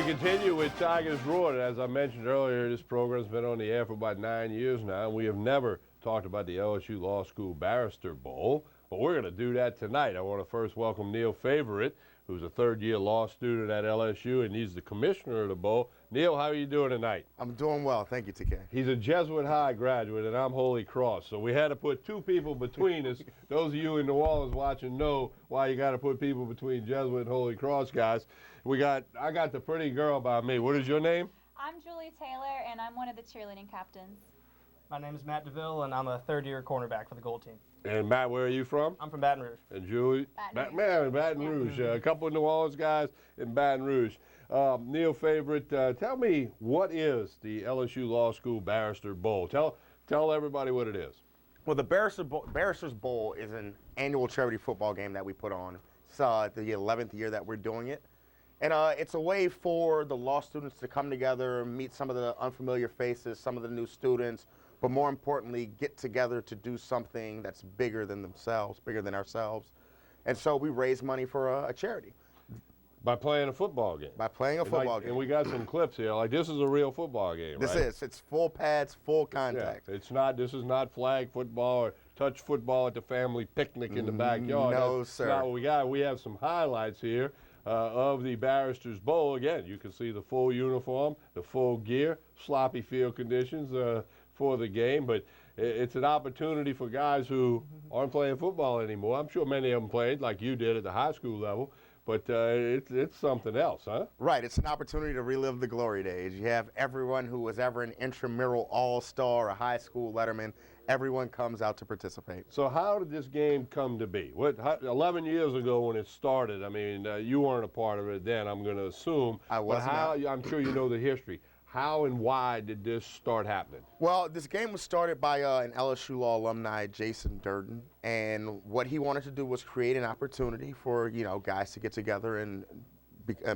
continue with Tigers Roar. As I mentioned earlier, this program's been on the air for about 9 years now, and we have never talked about the LSU Law School Barrister Bowl, but we're going to do that tonight. I want to first welcome Neal Favorite, who's a third-year law student at LSU, and he's the commissioner of the bowl. Neal, how are you doing tonight? I'm doing well, thank you, TK. He's a Jesuit High graduate, and I'm Holy Cross, so we had to put two people between us. Those of you in New Orleans watching know why you got to put people between Jesuit and Holy Cross guys. I got the pretty girl by me. What is your name? I'm Julie Taylor, and I'm one of the cheerleading captains. My name is Matt Deville, and I'm a third-year cornerback for the Gold Team. And Matt, where are you from? I'm from Baton Rouge. And Julie? Baton Rouge. A couple of New Orleans guys in Baton Rouge. Neal Favorite, tell me, what is the LSU Law School Barrister Bowl? Tell everybody what it is. Well, the Barrister's Bowl is an annual charity football game that we put on. It's the 11th year that we're doing it. And it's a way for the law students to come together, meet some of the unfamiliar faces, some of the new students, but more importantly, get together to do something that's bigger than themselves, bigger than ourselves. And so we raise money for a charity. By playing a football game. By playing a football game. And we got some clips here. Like, this is a real football game, right? It's full pads, full contact. Yeah, this is not flag football or touch football at the family picnic in the backyard. No, sir. Not what we got. We have some highlights here of the Barrister's Bowl. Again, you can see the full uniform, the full gear, sloppy field conditions for the game, but it's an opportunity for guys who aren't playing football anymore. I'm sure many of them played like you did at the high school level, but it's something else, huh? Right, it's an opportunity to relive the glory days. You have everyone who was ever an intramural all-star, a high school letterman, everyone comes out to participate. So how did this game come to be? 11 years ago when it started, I mean, you weren't a part of it then, I'm going to assume. I was not. I'm sure you know the history. How and why did this start happening? Well, this game was started by an LSU Law alumni, Jason Durden, and what he wanted to do was create an opportunity for, guys to get together and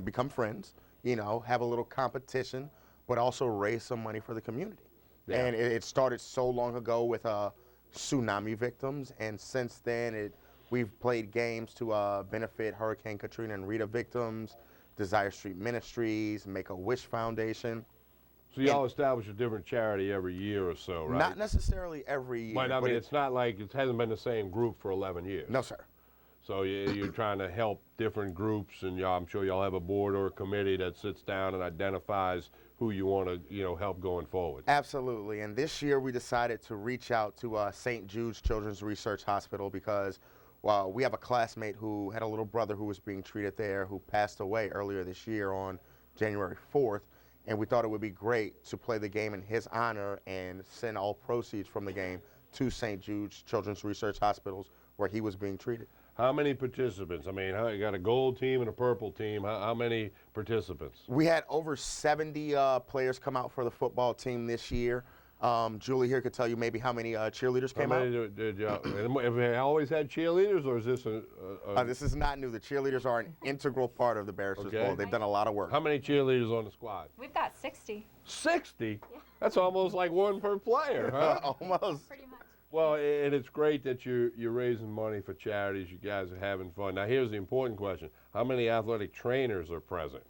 become friends, have a little competition, but also raise some money for the community. Yeah. And it started so long ago with tsunami victims, and since then we've played games to benefit Hurricane Katrina and Rita victims, Desire Street Ministries, Make-A-Wish Foundation. So y'all establish a different charity every year or so, right? Not necessarily every year. But I mean, it's not like it hasn't been the same group for 11 years. No, sir. So you're trying to help different groups, and I'm sure y'all have a board or a committee that sits down and identifies who you want to, help going forward. Absolutely. And this year we decided to reach out to St. Jude's Children's Research Hospital because we have a classmate who had a little brother who was being treated there who passed away earlier this year on January 4th. And we thought it would be great to play the game in his honor and send all proceeds from the game to St. Jude's Children's Research Hospitals where he was being treated. How many participants? I mean, you got a gold team and a purple team. How many participants? We had over 70 players come out for the football team this year. Julie here could tell you maybe how many cheerleaders came out. Did y'all, have they always had cheerleaders, or is this this is not new. The cheerleaders are an integral part of the Barrister's Bowl. They've done a lot of work. How many cheerleaders on the squad? We've got 60. 60? Yeah. That's almost like one per player, huh? Almost. Pretty much. Well, and it's great that you're raising money for charities. You guys are having fun. Now, here's the important question. How many athletic trainers are present?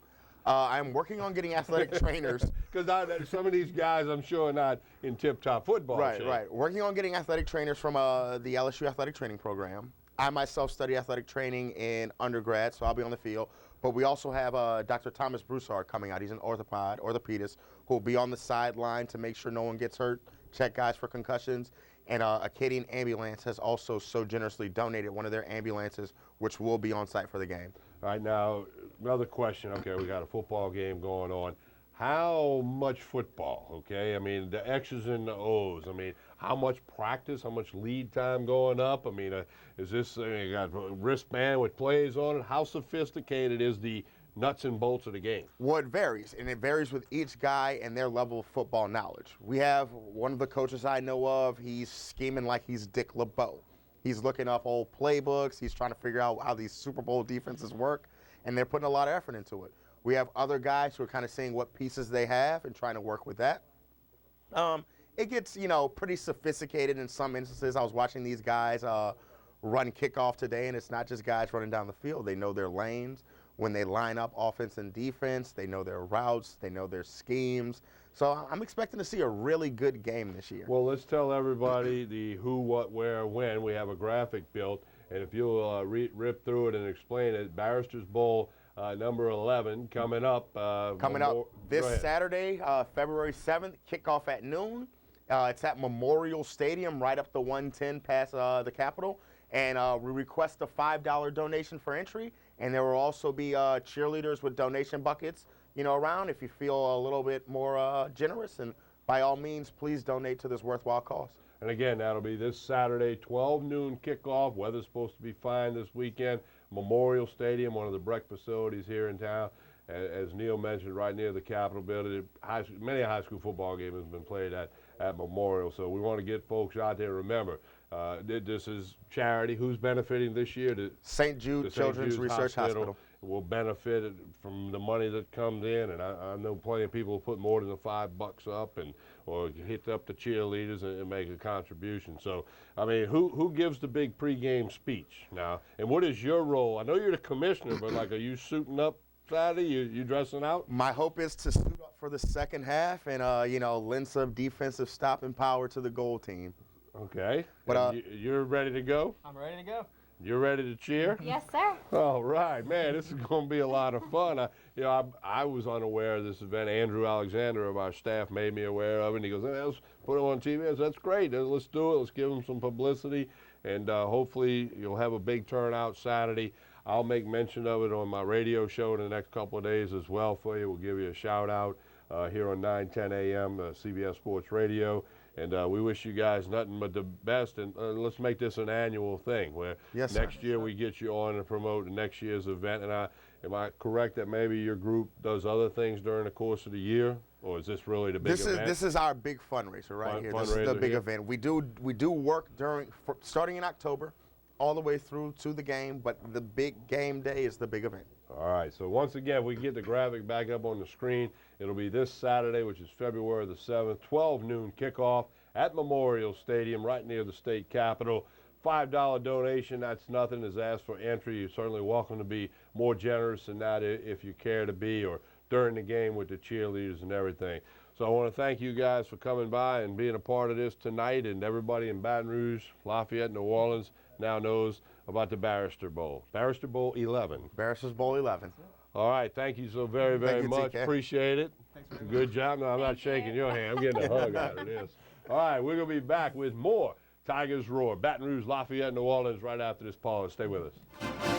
I'm working on getting athletic trainers. Because some of these guys, I'm sure, are not in tip-top football shape. Right. Working on getting athletic trainers from the LSU athletic training program. I myself study athletic training in undergrad, so I'll be on the field. But we also have Dr. Thomas Broussard coming out. He's an orthopedist, who will be on the sideline to make sure no one gets hurt, check guys for concussions. And Acadian Ambulance has also so generously donated one of their ambulances, which will be on site for the game. All right, now, another question. Okay, we got a football game going on. How much football, okay? I mean, the X's and the O's. I mean, how much practice, how much lead time going up? I mean, is this, you got a wristband with plays on it? How sophisticated is the nuts and bolts of the game? Well, it varies, and it varies with each guy and their level of football knowledge. We have one of the coaches I know of, he's scheming like he's Dick LeBeau. He's looking up old playbooks. He's trying to figure out how these Super Bowl defenses work, and they're putting a lot of effort into it. We have other guys who are kind of seeing what pieces they have and trying to work with that. It gets, pretty sophisticated in some instances. I was watching these guys run kickoff today, and it's not just guys running down the field. They know their lanes. when they line up offense and defense. They know their routes. They know their schemes. So I'm expecting to see a really good game this year. Well, let's tell everybody the who, what, where, when. We have a graphic built, and if you'll rip through it and explain it, Barrister's Bowl number 11 coming up. Coming up this Saturday, February 7th, kickoff at noon. It's at Memorial Stadium, right up the 110 past the Capitol. And we request a $5 donation for entry. And there will also be cheerleaders with donation buckets, around if you feel a little bit more generous. And by all means, please donate to this worthwhile cause. And again, that'll be this Saturday, 12 noon kickoff. Weather's supposed to be fine this weekend. Memorial Stadium, one of the Breck facilities here in town. As Neal mentioned, right near the Capitol building. Many high school football games have been played at Memorial. So we want to get folks out there. Remember, this is charity. Who's benefiting this year? St. Jude Children's Research Hospital will benefit from the money that comes in, and I know plenty of people put more than the $5 up or hit up the cheerleaders and make a contribution. So, I mean, who gives the big pregame speech now? And what is your role? I know you're the commissioner, but like, are you suiting up Saturday? You dressing out? My hope is to suit up for the second half and lend some defensive stopping power to the goal team. Okay. But you're ready to go? I'm ready to go. You're ready to cheer? Yes, sir. All right, man, this is going to be a lot of fun. I was unaware of this event. Andrew Alexander of our staff made me aware of it, and he goes, hey, let's put it on TV. I said, that's great. Let's do it. Let's give them some publicity, and hopefully you'll have a big turnout Saturday. I'll make mention of it on my radio show in the next couple of days as well for you. We'll give you a shout-out here on 9:10 a.m. CBS Sports Radio. And we wish you guys nothing but the best, and let's make this an annual thing where next year we get you on and promote the next year's event. And am I correct that maybe your group does other things during the course of the year, or is this really the big event? This is our big fundraiser right here. This is the big event. We do work starting in October, all the way through to the game, but the big game day is the big event. All right, so once again, we get the graphic back up on the screen. It'll be this Saturday, which is February the 7th, 12 noon kickoff at Memorial Stadium, right near the state capitol. $5 donation, that's nothing, is asked for entry. You're certainly welcome to be more generous than that if you care to be, or during the game with the cheerleaders and everything. So I want to thank you guys for coming by and being a part of this tonight, and everybody in Baton Rouge, Lafayette, New Orleans now knows about the Barrister Bowl. Barrister Bowl 11. Barrister's Bowl 11. All right, thank you so very, very much. TK. Appreciate it. Good job. No, I'm not shaking your hand. I'm getting a hug out of this. All right, we're going to be back with more Tigers Roar. Baton Rouge, Lafayette, New Orleans right after this pause. Stay with us.